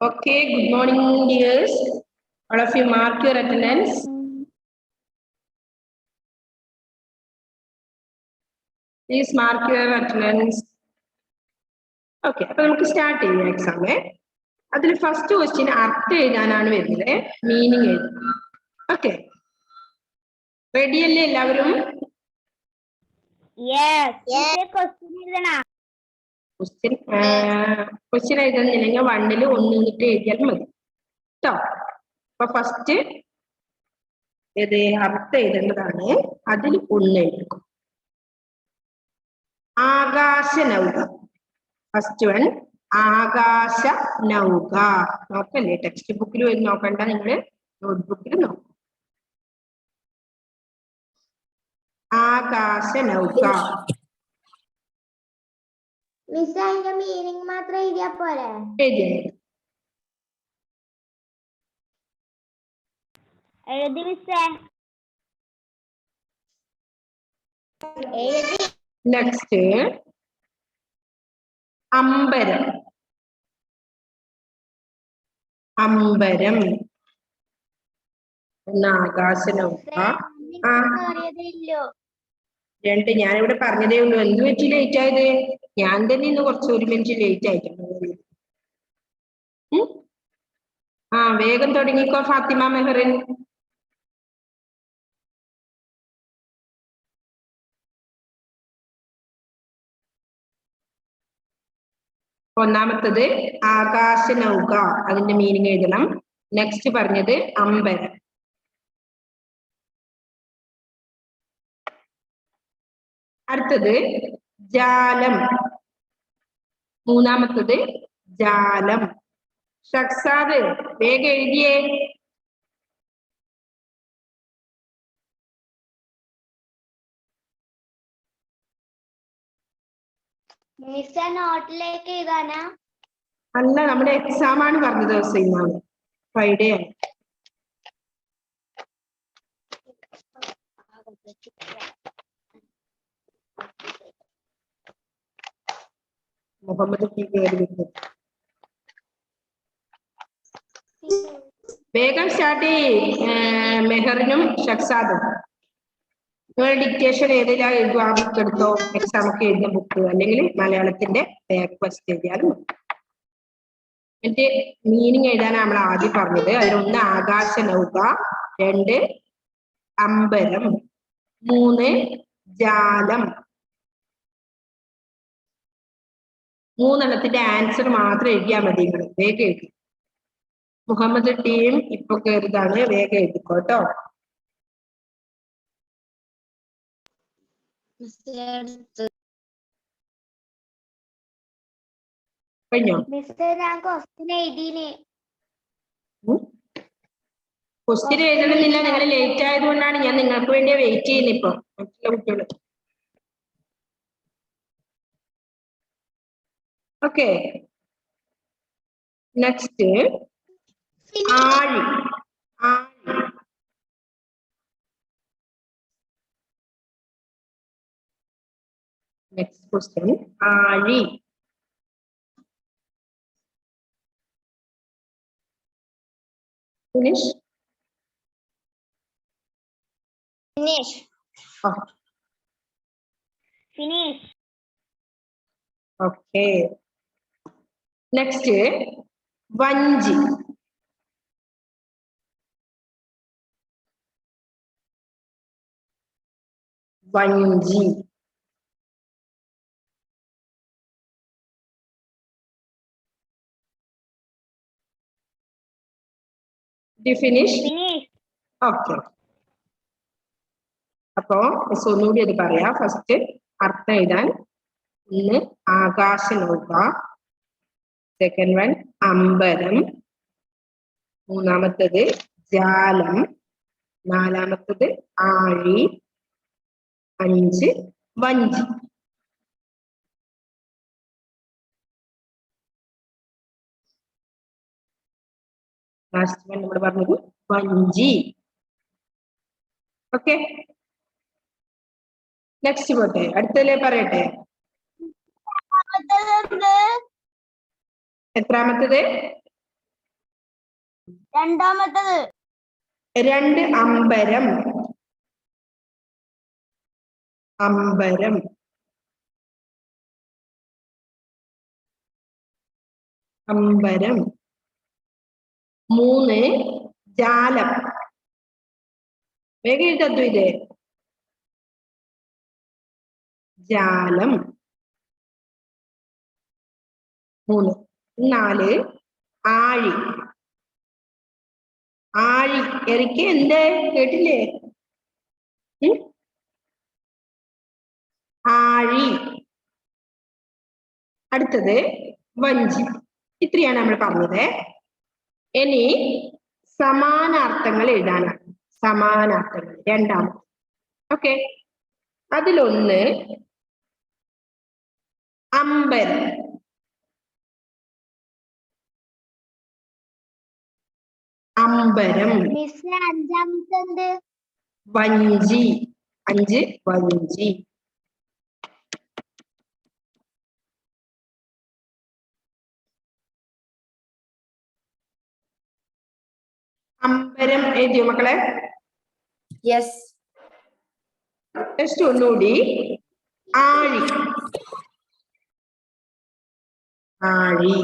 Okay, good morning, dears. All of you mark your attendance. Please mark your attendance. Okay, അപ്പോൾ നമുക്ക് start ചെയ്യാം exam. അതിൽ first question അർത്ഥം എഴുതാനാണ് വരുന്നത്, മീനിങ് എഴുതാം. ഓക്കെ, റെഡി അല്ലേ എല്ലാവരും? ക്വസ്റ്റ്യൻ എഴുതുന്നില്ലെങ്കിൽ 1 1 എഴുതിയാൽ മതി കേട്ടോ. അപ്പൊ ഫസ്റ്റ് ഇത് അർത്ഥം എഴുതേണ്ടതാണ്, അതിൽ 1 എഴുതും. ആകാശ നൗക. ഫസ്റ്റ് വൺ ആകാശ നൗക. നോക്കല്ലേ, ടെക്സ്റ്റ് ബുക്കിൽ വന്ന് നോക്കണ്ട, നിങ്ങള് നോട്ട്ബുക്കിൽ നോക്കും. ആകാശ നൗക. മീനിങ് മാത്രം എഴുതിയാ പോരെ? നെക്സ്റ്റ് അമ്പരം. അമ്പരം ആകാശ നൗക. രണ്ട് ഞാനിവിടെ പറഞ്ഞതേ ഉള്ളൂ. എന്ത് പറ്റി ലേറ്റ് ആയത്? ഞാൻ തന്നെ ഇന്ന് കുറച്ച് 1 മിനിറ്റ് ലേറ്റ് ആയിട്ടുണ്ട്. വേഗം തുടങ്ങിക്കോ ഫാത്തിമ മെഹറിൻ. ഒന്നാമത്തത് ആകാശ നൗക, അതിന്റെ മീനിങ് എഴുതണം. നെക്സ്റ്റ് പറഞ്ഞത് അമ്പരം. അടുത്തത് ജാലം. മൂന്നാമത്തത് ജാലം. ഷക്സാദ് വേഗം എഴുതിയേ. നോട്ടിലേക്ക് എഴുതാനാ? അല്ല, നമ്മുടെ എക്സാം ആണ് പറഞ്ഞ ദിവസം, ഇന്നാണ് ഫ്രൈഡേ ആണ്. മുഹമ്മദ് വേഗം സ്റ്റാർട്ട് ചെയ്യ് മെഹറിനും ഷക്സാദും. നിങ്ങൾ ഡിക്റ്റേഷൻ ഏതെല്ലാം എഴുതുക, ആ ബുക്ക് എടുത്തോ. എക്സാം ഒക്കെ എഴുതുന്ന ബുക്ക്, അല്ലെങ്കിൽ മലയാളത്തിന്റെ ബാക്ക് ഫസ്റ്റ് എഴുതിയാലും. എന്നിട്ട് മീനിങ് എഴുതാനാണ് നമ്മൾ ആദ്യം പറഞ്ഞത്. അതിലൊന്ന് ആകാശ നൗക, 2 അമ്പരം, 3 ജാലം. 3 ആൻസർ മാത്രം എഴുതിയാൽ മതി. നിങ്ങൾ വേഗം എഴുതി. മുഹമ്മദ് ടീം ഇപ്പൊ കയറിയതാണ്, വേഗം എഴുതിക്കോട്ടോ. കഴിഞ്ഞോ? ക്വസ്റ്റ്യൻ എഴുതണമെന്നില്ല, നിങ്ങൾ ലേറ്റ് ആയതുകൊണ്ടാണ് ഞാൻ നിങ്ങൾക്ക് വേണ്ടി വെയിറ്റ് ചെയ്യുന്നത് ഇപ്പൊ. മറ്റുള്ള കുട്ടികൾ ഓക്കെ. നെക്സ്റ്റ് ആഴി. നെക്സ്റ്റ് ക്വസ്റ്റ്യൻ ആഴി. ഫിനിഷ്. ഓക്കെ. നെക്സ്റ്റ് വഞ്ചി. വഞ്ചി. ഫിനിഷ്. ഓക്കെ. അപ്പോ ഒന്നുകൂടി അത് പറയാം. ഫസ്റ്റ് അർത്ഥം എഴുതാൻ 1 ആകാശ നൗക, സെക്കൻഡ് വൺ അമ്പരം, മൂന്നാമത്തത് ജാലം, നാലാമത്തത് ആഴി, 5 വഞ്ചി. ലാസ്റ്റ് വൺ നമ്മൾ പറഞ്ഞത് വഞ്ചി. ഓക്കെ, നെക്സ്റ്റ് പോട്ടെ, അടുത്തല്ലേ പറയട്ടെ. എത്രാമത്തത്? രണ്ടാമത്തത് 2 അമ്പരം. അമ്പരം. അമ്പരം. 3 ജാലം. വേഗം എഴുതത്തു ഇത്. ജാലം. 3. 4 ആഴി. ആഴി. എനിക്ക് എന്ത് കേട്ടില്ലേ? ആഴി. അടുത്തത് വഞ്ചി. ഇത്രയാണ് നമ്മൾ പറഞ്ഞത്. ഇനി സമാനാർത്ഥങ്ങൾ എഴുതാനാണ്. സമാനാർത്ഥങ്ങൾ രണ്ടാമത്. ഓക്കെ, അതിലൊന്ന് അമ്പരം. അമ്പരം. മിസ് അഞ്ചാമത്തെ വഞ്ചി. 5 വഞ്ചി. അമ്പരം എഴുതിയോ മക്കളെ? യെസ്. ടെസ്റ്റ് ഒന്നുകൂടി. ആഴി. ആഴി.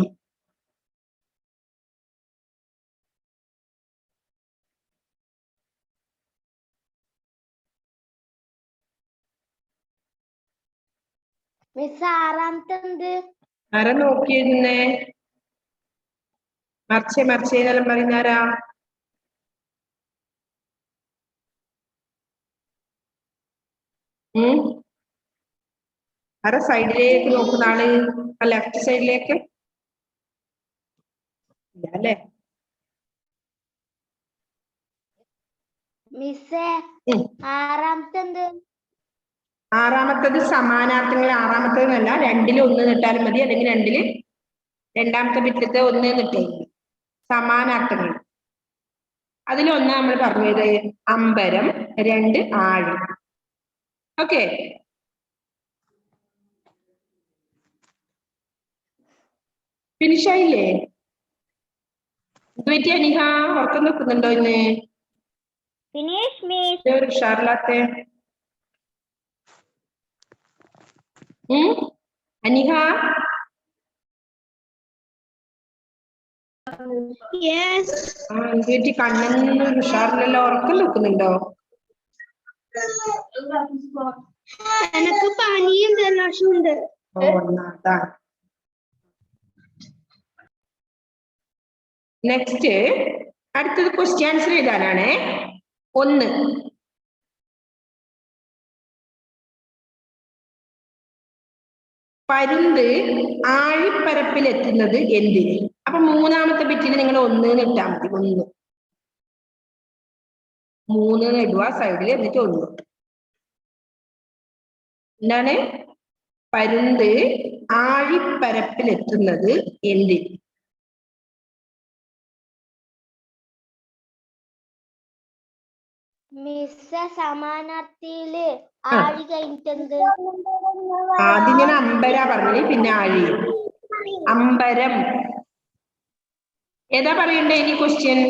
മിസ് ആറാമത്തെ ആരാ നോക്കിയിരുന്നേ? മറിച്ചെന്നെല്ലാം പറയുന്നാരാ? ആരാ സൈഡിലേക്ക് നോക്കുന്ന ആള്? ലെഫ്റ്റ് സൈഡിലേക്ക് ഇല്ല അല്ലേ? മിസ്സേ ആറാമത്തെ ആറാമത്തത് സമാനാർത്ഥങ്ങൾ. ആറാമത്തതെന്നല്ല, 2-ൽ 1 നിട്ടാലും മതി, അല്ലെങ്കിൽ 2-ൽ രണ്ടാമത്തെ ബിറ്റത്തെ 1 നിട്ടേ. സമാനാർത്ഥങ്ങൾ. അതിലൊന്ന് നമ്മൾ പറഞ്ഞത് അമ്പരം, 2 ആഴി. ഓക്കെ, ഫിനിഷ് ആയില്ലേ? ഇത് പറ്റി അനിഹ ഉറക്കം നിൽക്കുന്നുണ്ടോ ഇന്ന്? Finish miss. ഒരു ഉഷാറില്ലാത്തെ അനിഹ? യെസ്. എന്ത് പറ്റി? കണ്ണൊന്നും ഒരു ഉഷാറില്ലല്ലോ. ഉറക്കം നിൽക്കുന്നുണ്ടോ? എനക്ക് പനിയും ജലദോഷവും ഉണ്ട്. നെക്സ്റ്റ് അടുത്തത് ക്വസ്റ്റ്യൻ ആൻസർ എഴുതാനാണ്. 1 പരുന്ത് ആഴിപ്പരപ്പിലെത്തുന്നത് എന്തിന്? അപ്പൊ മൂന്നാമത്തെ ബിറ്റിൽ നിങ്ങൾ 1 ഇട്ടാൽ മതി. 3 ഇടുക സൈഡിൽ, എന്നിട്ട് 1. എന്താണ്? പരുന്ത് ആഴിപ്പരപ്പിലെത്തുന്നത് എന്തിന്? മിസ് സമാനാർത്ഥിയില് ആഴി കഴിഞ്ഞിട്ടെന്ത്? ആദ്യം ഞാൻ അമ്പര പറഞ്ഞു, പിന്നെ ആഴി. അമ്പരം. ഏതാ പറയണ്ടേ ഇനി ക്വസ്റ്റ്യൻ?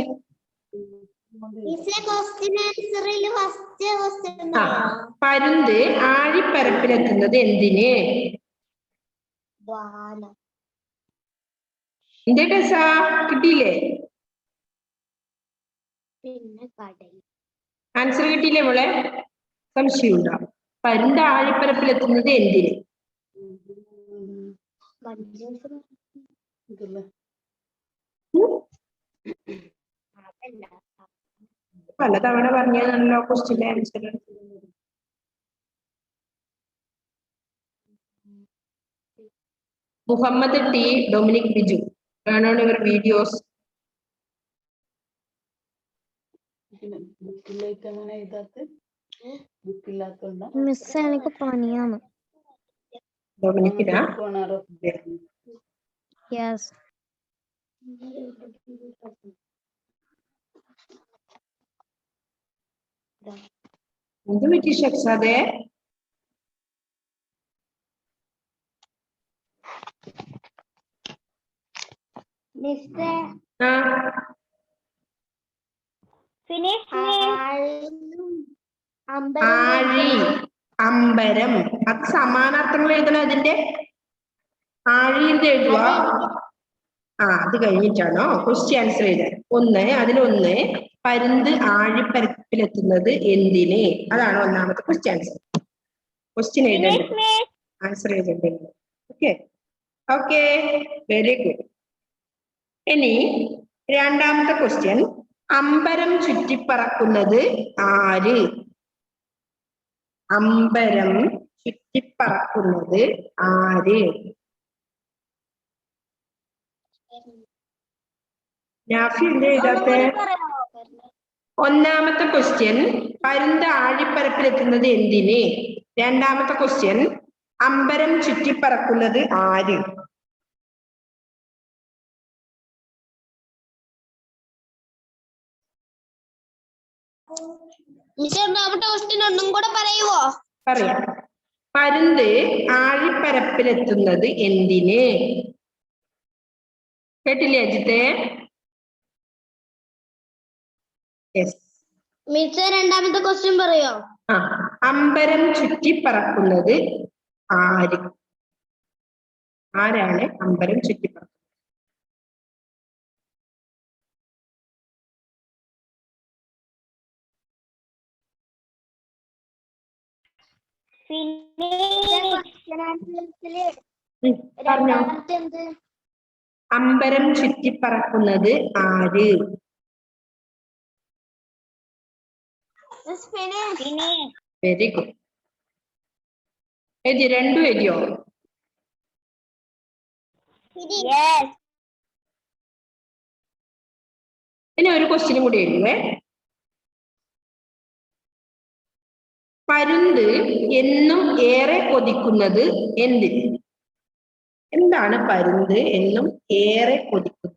പരുന്ത് ആഴിപ്പരപ്പിലെത്തുന്നത് എന്തിന്? എന്തേ ടെസാ, കിട്ടിയില്ലേ? ആൻസർ കിട്ടിയില്ലേ മോളെ? സംശയമുണ്ടോ? പരുന്ത് ആഴിപ്പരപ്പിലെത്തുന്നത് എന്തിന്? പലതവണ പറഞ്ഞതാണല്ലോ ക്വസ്റ്റ്യന്റെ answer. Muhammad T, Dominic Biju, turn on your videos. Miss എനിക്ക് പനിയാണ്. ഡൊമിനിക്കിനാ? യെസ്. എന്ത് പറ്റി ഷക്സാദേ? മിസ്സേ ആഴി, അമ്പരം. അത് സമാനാർത്ഥങ്ങൾ എഴുതണം. അതിന്റെ ആഴിന്റെ എഴുതുക. അത് കഴിഞ്ഞിട്ടാണോ ക്വസ്റ്റ്യൻ ആൻസർ എഴുതാൻ? അതിലൊന്ന് പരുന്ത് ആഴിപ്പരപ്പിലെത്തുന്നത് എന്തിന്? അതാണ് ഒന്നാമത്തെ ക്വസ്റ്റ്യൻ ആൻസർ. ക്വസ്റ്റ്യൻ എഴുതേണ്ടത്, ആൻസർ എഴുതേണ്ടത്. Okay okay, very good. ഇനി രണ്ടാമത്തെ ക്വസ്റ്റ്യൻ, അമ്പരം ചുറ്റിപ്പറക്കുന്നത് ആര്? അമ്പരം ചുറ്റിപ്പറക്കുന്നത് ആര്? നാഫി എന്താ എഴുതാത്തെ? ഒന്നാമത്തെ ക്വസ്റ്റ്യൻ പരുന്ത് ആഴിപ്പരപ്പിലെത്തുന്നത് എന്തിന്? രണ്ടാമത്തെ ക്വസ്റ്റ്യൻ അമ്പരം ചുറ്റിപ്പറക്കുന്നത് ആര്? ഒന്നും കൂടെ പറയുവോ? പറയാം. പരുന്ത് ആഴിപ്പരപ്പിലെത്തുന്നത് എന്തിന്? കേട്ടില്ലേ അജിത്തെ? മിസ് രണ്ടാമത്തെ ക്വസ്റ്റ്യൻ പറയോ? അമ്പരം ചുറ്റിപ്പറക്കുന്നത് ആര്? ആരാണ് അമ്പരം ചുറ്റിപ്പറക്കുന്നത്? പറഞ്ഞോ. അമ്പരം ചുറ്റിപ്പറക്കുന്നത് ആര്? Very good. എഴുതി, രണ്ടും എഴുതിയോ? ഇനി ഒരു ക്വസ്റ്റ്യൻ കൂടി എഴുതുവേ. പരുന്ത് എന്നും ഏറെ കൊതിക്കുന്നത് എന്തിന്? എന്താണ് പരുന്ത് എന്നും ഏറെ കൊതിക്കുന്നത്?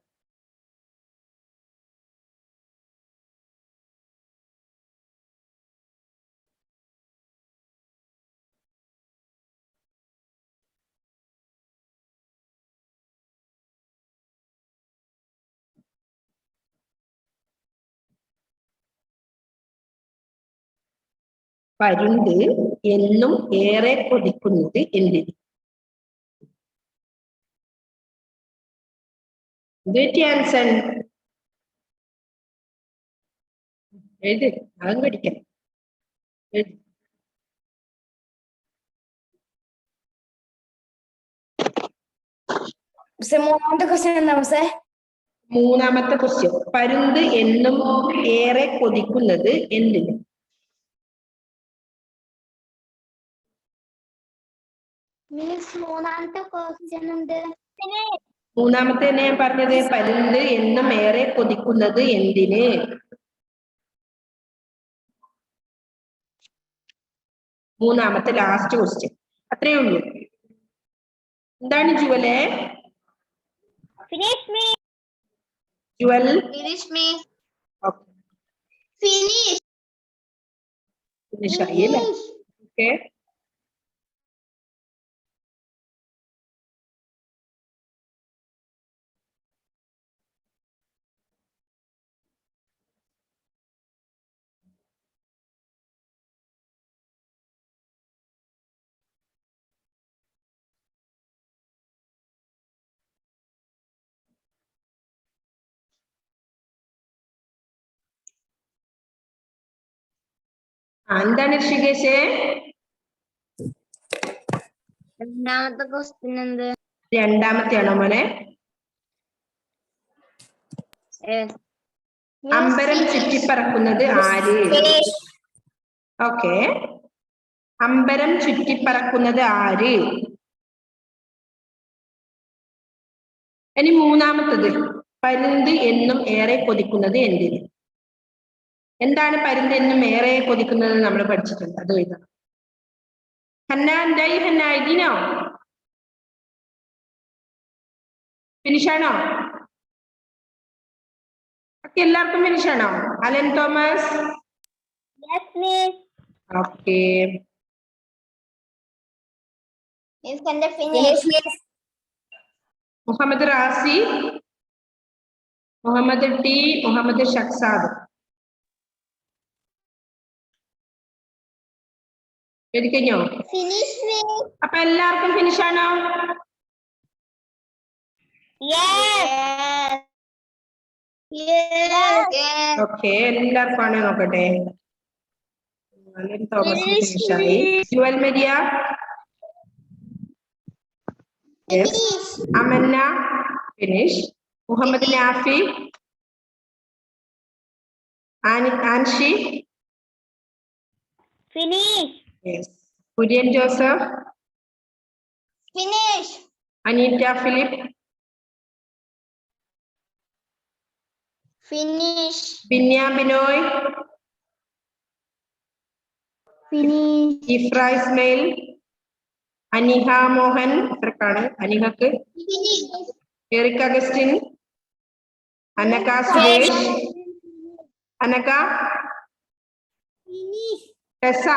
പരുന്ത് എന്നും ഏറെ കൊതിക്കുന്നത് എന്തിന്? ആൻസർ എഴുത്, അതും പഠിക്കണം. മൂന്നാമത്തെ ക്വസ്റ്റ്യൻ എന്താ മിസ്സേ? മൂന്നാമത്തെ ക്വസ്റ്റ്യൻ, പരുന്ത് എന്നും ഏറെ കൊതിക്കുന്നത് എന്തിന്? മൂന്നാമത്തെ ക്വസ്റ്റ്യൻ ഉണ്ട്. മൂന്നാമത്തെ തന്നെ ഞാൻ പറഞ്ഞത്, പരുന്ത് എന്നും ഏറെ കൊതിക്കുന്നത് എന്തിന്? മൂന്നാമത്തെ ലാസ്റ്റ് ക്വസ്റ്റ്യൻ, അത്രയേ ഉള്ളൂ. എന്താണ് ജുവലെ? ജുവൽ ഫിനിഷ് ആയില്ലേ? ഓക്കെ. എന്താണ് ഋഷികേശേ? രണ്ടാമത്തെ ക്വസ്റ്റ്യൻ എന്ത്? രണ്ടാമത്തെയാണോ മോനെ? അമ്പരം ചുറ്റിപ്പറക്കുന്നത് ആര്? ഓക്കെ, അമ്പരം ചുറ്റിപ്പറക്കുന്നത് ആര്? ഇനി മൂന്നാമത്തത്, പരുന്ത് എന്നും ഏറെ കൊതിക്കുന്നത് എന്തിന്? എന്താണ് പരുന്ത് എന്നും ഏറെ കൊതിക്കുന്നത്? നമ്മൾ പഠിച്ചിട്ടുണ്ട്, അത് എഴുതണം. ഹന്ന എന്തായി? ഹന്ന എഴുതിനോ? ഫിനിഷാണോ? ഒക്കെ എല്ലാവർക്കും ഫിനിഷാണോ? അലൻ തോമസ്? ഓക്കെ. മുഹമ്മദ് റാസി, മുഹമ്മദ് ടി, മുഹമ്മദ് ഷക്സാദ്. എഴുതിക്കഴിഞ്ഞോ? ഫിനിഷ്. അപ്പൊ എല്ലാവർക്കും ഫിനിഷ് ആണോ? ഓക്കെ, എല്ലാവർക്കും ആണോ നോക്കട്ടെ. തോമസ് ഫിനിഷ് ആയി. Jewel Maria, Amanna finish. Muhammad Nafi, Anshi finish. Kurian Joseph, finish. Aneeta Philip, finish. Binya Binoy, finish. Ifra Ismail, Aniha Mohan, ഇത്രക്കാണ് അനിഹക്ക്. എറിക് അഗസ്റ്റിൻ, അനക സുരേഷ്, അനക, ടെസ,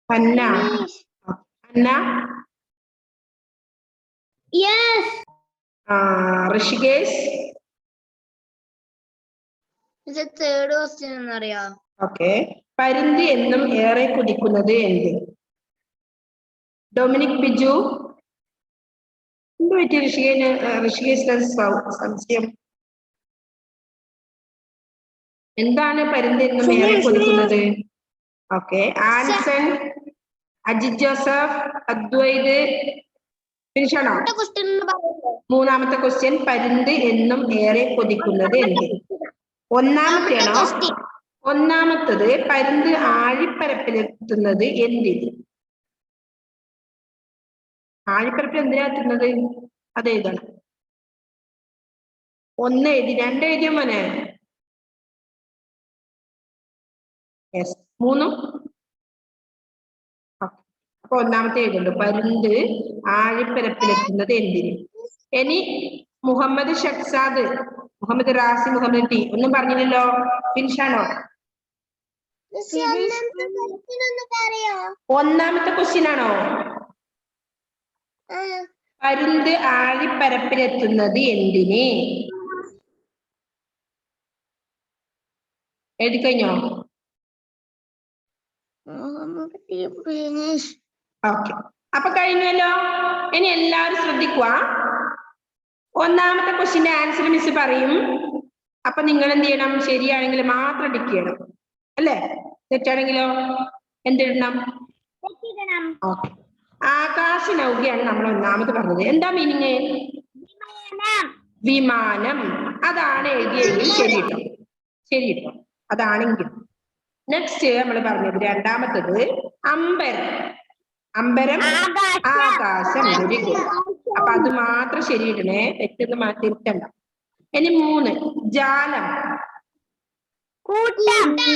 അന്ന, അന്ന, യെസ്. ഋഷികേശ്. ഇത് തേർഡ് ക്വസ്റ്റ്യൻ എന്നറിയോ? ഓക്കെ. പരുന്ത് എന്നും ഏറെ കുതിക്കുന്നത് എന്ത്? ഡൊമിനിക് ബിജു. എന്ത് പറ്റി ഋഷികേശ് സംശയം? എന്താണ് പരുന്ത് എന്നും ഏറെ കുതിക്കുന്നത്? ഓക്കെ. ആൻസൺ, അജിത് ജോസഫ്, അദ്വൈത്. ഫിനിഷാണോ? മൂന്നാമത്തെ ക്വസ്റ്റ്യൻ, പരുന്ത് എന്നും ഏറെ കൊതിക്കുന്നത് എന്ത്? ഒന്നാമത്തത് പരുന്ത് ആഴിപ്പരപ്പിലെത്തുന്നത് എന്തിന്? ആഴിപ്പരപ്പിൽ എന്തിനാ എത്തുന്നത്? അതെഴുതണം. 1 എഴുതി, 2 എഴുതിയ മോനെ. യെസ്, 3. അപ്പൊ ഒന്നാമത്തെ എഴുതുള്ളൂ, പരുന്ത് ആഴിപ്പരപ്പിലെത്തുന്നത് എന്തിന്. ഇനി മുഹമ്മദ് ഷക്സാദ്, മുഹമ്മദ് റാസി, മുഹമ്മദ് ടി ഒന്നും പറഞ്ഞില്ലല്ലോ. ഫിനിഷാണോ? ഒന്നാമത്തെ ക്വസ്റ്റ്യൻ ആണോ? പരുന്ത് ആഴിപ്പരപ്പിലെത്തുന്നത് എന്തിന്? എഴുതിക്കഴിഞ്ഞോ? ഓക്കെ, അപ്പൊ കഴിഞ്ഞല്ലോ. ഇനി എല്ലാവരും ശ്രദ്ധിക്കുക. ഒന്നാമത്തെ ക്വസ്റ്റ്യന്റെ ആൻസർ മിസ് പറയും. അപ്പൊ നിങ്ങൾ എന്ത് ചെയ്യണം? ശരിയാണെങ്കിൽ മാത്രം ടിക്ക് ചെയ്യണം, അല്ലേ? തെറ്റാണെങ്കിലോ എന്തിടണം? ഓക്കെ. ആകാശ നൗകയാണ് നമ്മൾ ഒന്നാമത് പറഞ്ഞത്. എന്താ മീനിങ്? വിമാനം. അതാണ് എഴുതിയെങ്കിൽ ശരി കേട്ടോ, ശരി കേട്ടോ, അതാണെങ്കിൽ. നെക്സ്റ്റ് നമ്മൾ പറഞ്ഞത് രണ്ടാമത്തത് അമ്പരം. അമ്പരം ആകാശം. Very good. അപ്പൊ അത് മാത്രം ശരിയിടണേ, തെറ്റൊന്ന് മാറ്റിരുത്തണ്ട. ഇനി 3 ജാലം.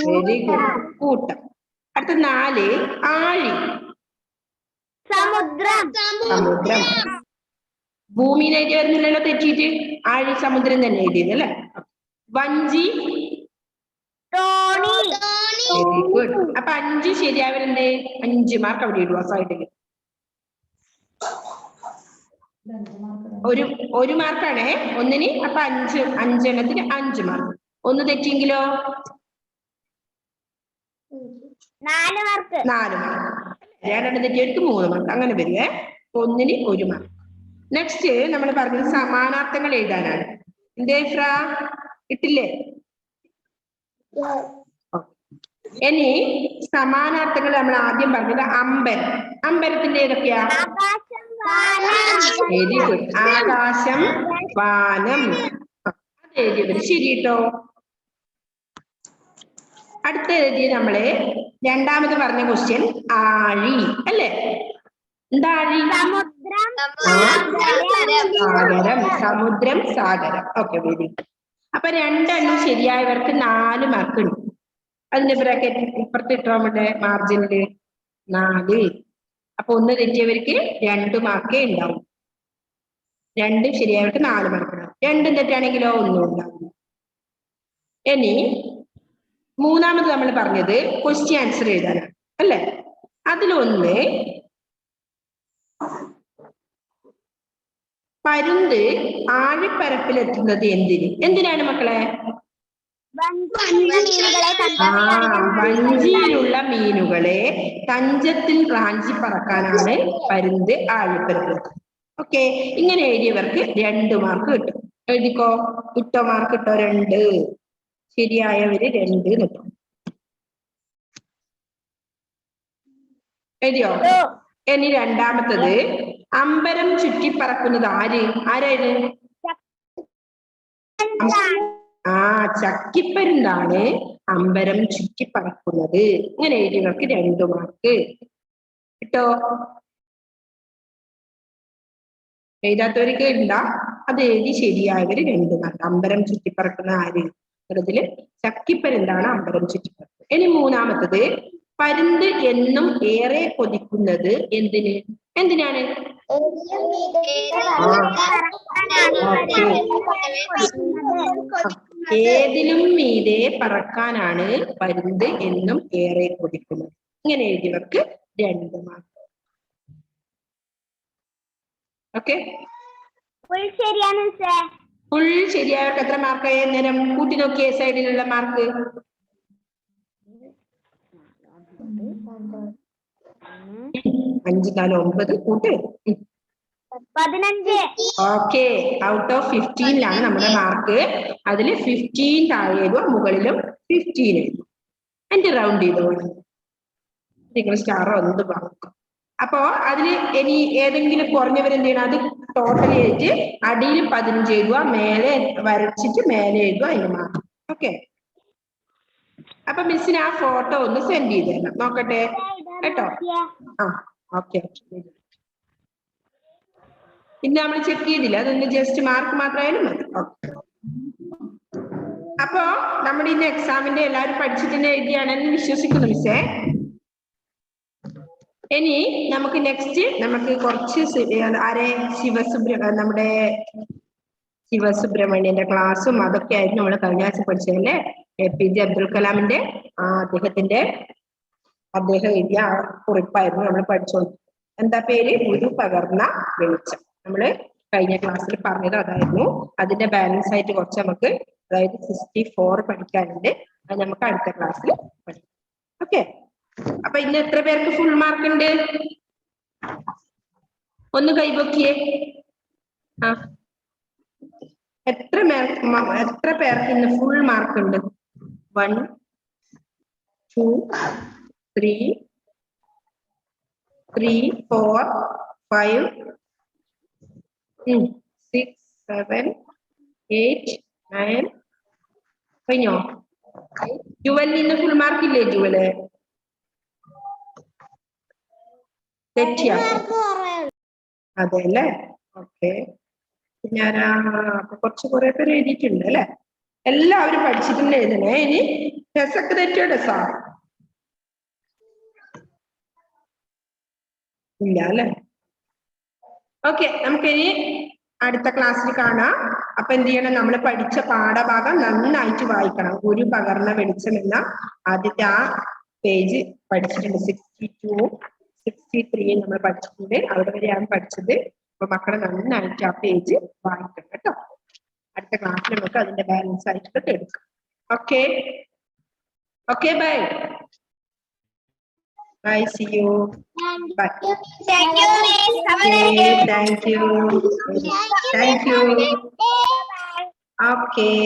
വെരി ഗുഡ്, കൂട്ടം. അടുത്ത 4 ആഴി. സമുദ്രം. ഭൂമിയിൽ എഴുതി വരുന്നില്ലല്ലോ, തെറ്റിയിട്ട്. ആഴി സമുദ്രം തന്നെ എഴുതിയത് അല്ലേ? വഞ്ചി. Very good. അപ്പൊ 5 ശരിയാവരുണ്ട്. 5 മാർക്ക് അവിടെ ഇടുക സൈഡിൽ. ഒരു മാർക്കാണേ ഒന്നിന്. അപ്പൊ 5 എണ്ണത്തിന് 5 മാർക്ക്. ഒന്ന് തെറ്റിയെങ്കിലോ 4 മാർക്ക്. 4 മാർക്ക്. 2 തെറ്റിയവർക്ക് 3 മാർക്ക്. അങ്ങനെ വരുവേ. ഒന്നിന് 1 മാർക്ക്. നെക്സ്റ്റ് നമ്മൾ പറഞ്ഞത് സമാനാർത്ഥങ്ങൾ എഴുതാനാണ്. എന്തേ ഫ്ര ഇട്ടില്ലേ? ഇനി സമാനാർത്ഥങ്ങൾ നമ്മൾ ആദ്യം പറഞ്ഞത് അമ്പരം. അമ്പരത്തിന്റെ ഏതൊക്കെയാ? Very good. ആകാശം, വാനം. അത് എഴുതിയത് ശരി കേട്ടോ. അടുത്ത എഴുതിയ നമ്മള് രണ്ടാമത് പറഞ്ഞ ക്വസ്റ്റ്യൻ ആഴി അല്ലേ? എന്താ ആഴി? സാഗരം. സമുദ്രം, സാഗരം. Okay, very good. അപ്പൊ 2 ശരിയായവർക്ക് 4 മാർക്ക് ഉണ്ട്. അതിന്റെ ബ്രാക്കറ്റ് ഇപ്പുറത്ത് ഇട്ടോ നമ്മുടെ മാർജിനില് 4. അപ്പൊ 1 തെറ്റിയവർക്ക് 2 മാർക്കേ ഉണ്ടാവും. 2 ശരിയായവർക്ക് 4 മാർക്ക് ഉണ്ടാവും. 2 തെറ്റാണെങ്കിലോ 1 ഉണ്ടാവും. ഇനി മൂന്നാമത് നമ്മൾ പറഞ്ഞത് ക്വസ്റ്റ്യൻ ആൻസർ എഴുതാനാണ് അല്ലേ? അതിലൊന്ന് പരുന്ത് ആഴിപ്പരപ്പിലെത്തുന്നത് എന്തിന്? എന്തിനാണ് മക്കളെ? വഞ്ചിയിലുള്ള മീനുകളെ തഞ്ചത്തിൽ റാഞ്ചി പറക്കാനാണ് പരുന്ത് ആഴിപ്പരുന്നത്. ഓക്കെ, ഇങ്ങനെ എഴുതിയവർക്ക് 2 മാർക്ക് കിട്ടും. എഴുതിക്കോ, കിട്ടോ? മാർക്ക് കിട്ടോ? 2. ശരിയായവര് 2 കിട്ടും. എഴുതിയോ? ഇനി രണ്ടാമത്തത്, അമ്പരം ചുറ്റിപ്പറക്കുന്നത് ആരായിരുന്നു? ചക്കിപ്പരുന്താണ് അമ്പരം ചുറ്റിപ്പറക്കുന്നത്. ഇങ്ങനെ എഴുതിയവർക്ക് 2 മാർക്ക് കിട്ടോ? എഴുതാത്തവർക്ക് ഉണ്ടാ? അത് എഴുതി ശരിയായവര് 2 മാർക്ക്. അമ്പരം ചുറ്റിപ്പറക്കുന്ന ആര്? ഇതില് ചക്കിപ്പരുന്താണ് അമ്പരം ചുറ്റിപ്പറക്കുന്നത്. ഇനി മൂന്നാമത്തത്, പരുന്ത് എന്നും ഏറെ കൊതിക്കുന്നത് എന്തിനാണ്? ഏതിലും മീതെ പറക്കാനാണ് പരുന്ത് എന്നും ഏറെ കൊതിക്കുന്നത്. ഇങ്ങനെ എഴുതിയവർക്ക് 2 മാർക്ക്. ഓക്കെ, ഫുൾ ശരിയായവർക്ക് എത്ര മാർക്കായി? നേരം കൂട്ടി നോക്കിയേ സൈഡിലുള്ള മാർക്ക്. 5 4 9 കൂട്ട് 15. ഓക്കെ, ഔട്ട് ഓഫ് 15 നമ്മുടെ മാർക്ക്. അതിൽ 15 താഴെയും മുകളിലും 15 എഴുതും. എന്റെ റൗണ്ട് ചെയ്തോളൂ, നിങ്ങൾ സ്റ്റാറോ എന്ത് പറഞ്ഞു. അപ്പോ അതിൽ ഇനി ഏതെങ്കിലും കുറഞ്ഞവരെന്ത് ചെയ്യണം? അത് ടോട്ടൽ ചെയ്തിട്ട് അടിയിൽ 15 എഴുതുക, മേലെ വരച്ചിട്ട് മേലെ എഴുതുക, അതിന് മാർക്ക്. ഓക്കെ, അപ്പൊ മിസ്സിന് ആ ഫോട്ടോ ഒന്ന് സെൻഡ് ചെയ്ത് തരണം, നോക്കട്ടെ കേട്ടോ. ഓക്കെ, പിന്നെ നമ്മൾ ചെക്ക് ചെയ്തില്ല, അതൊന്ന് ജസ്റ്റ് മാർക്ക് മാത്രമായാലും മതി. അപ്പോ നമ്മുടെ ഇന്ന് എക്സാമിന്റെ എല്ലാവരും പഠിച്ചിട്ട് തന്നെ എഴുതിയാണെന്ന് വിശ്വസിക്കുന്നു മിസ്സേ. ഇനി നമുക്ക് നെക്സ്റ്റ് നമുക്ക് കുറച്ച് നമ്മുടെ ശിവസുബ്രഹ്മണ്യന്റെ ക്ലാസ്സും അതൊക്കെ ആയിരുന്നു നമ്മൾ കഴിഞ്ഞ ആഴ്ച പഠിച്ചതല്ലേ. APJ അബ്ദുൽ കലാമിന്റെ അദ്ദേഹം എഴുതിയ കുറിപ്പായിരുന്നു നമ്മൾ പഠിച്ചോണ്ട്. എന്താ പേര്? ഗുരു പകർന്ന വെളിച്ചം. നമ്മള് കഴിഞ്ഞ ക്ലാസ്സിൽ പറഞ്ഞത് അതായിരുന്നു. അതിന്റെ ബാലൻസ് ആയിട്ട് കുറച്ച് നമുക്ക്, അതായത് 64 പഠിക്കാനുണ്ട്. അത് നമുക്ക് അടുത്ത ക്ലാസ്സിൽ പഠിക്കാം. ഓക്കെ, അപ്പൊ ഇന്ന് എത്ര പേർക്ക് ഫുൾ മാർക്ക് ഉണ്ട്? ഒന്ന് കൈപൊക്കിയേ. എത്ര പേർക്ക് ഇന്ന് ഫുൾ മാർക്ക് ഉണ്ട്? 1 2 3 4 5 6 7 8 9. കഴിഞ്ഞോ? ജുവലിന് ഇന്ന് ഫുൾ മാർക്ക് ഇല്ലേ? ജുവല് തെറ്റിയാ? അതെ അല്ലേ? ഓക്കെ, ഞാനാ അപ്പൊ കുറെ പേര് എഴുതിയിട്ടുണ്ട് അല്ലെ? എല്ലാവരും പഠിച്ചിട്ടുണ്ട് എഴുതണേ. ഇനി ഡെസൊക്കെ തെറ്റിയോ? ഡെസാ ഇല്ല അല്ലെ? ഓക്കെ, നമുക്കിനി അടുത്ത ക്ലാസ്സിൽ കാണാം. അപ്പൊ എന്ത് ചെയ്യണം? നമ്മൾ പഠിച്ച പാഠഭാഗം നന്നായിട്ട് വായിക്കണം. ഗുരു പകർന്ന വെളിച്ചം എന്ന ആദ്യത്തെ ആ പേജ് പഠിച്ചിട്ടുണ്ട്. 62 63 നമ്മൾ പഠിച്ചിട്ടുണ്ട്. അവിടെ വരെയാണ് പഠിച്ചത്. അപ്പൊ മക്കളെ നന്നായിട്ട് ആ പേജ് വായിക്കണം കേട്ടോ. അടുത്ത ക്ലാസ്സിൽ നമുക്ക് അതിന്റെ ബാലൻസ് ആയിട്ട് എടുക്കാം. Okay okay, bye bye, see you, bye. Thank you. Okay.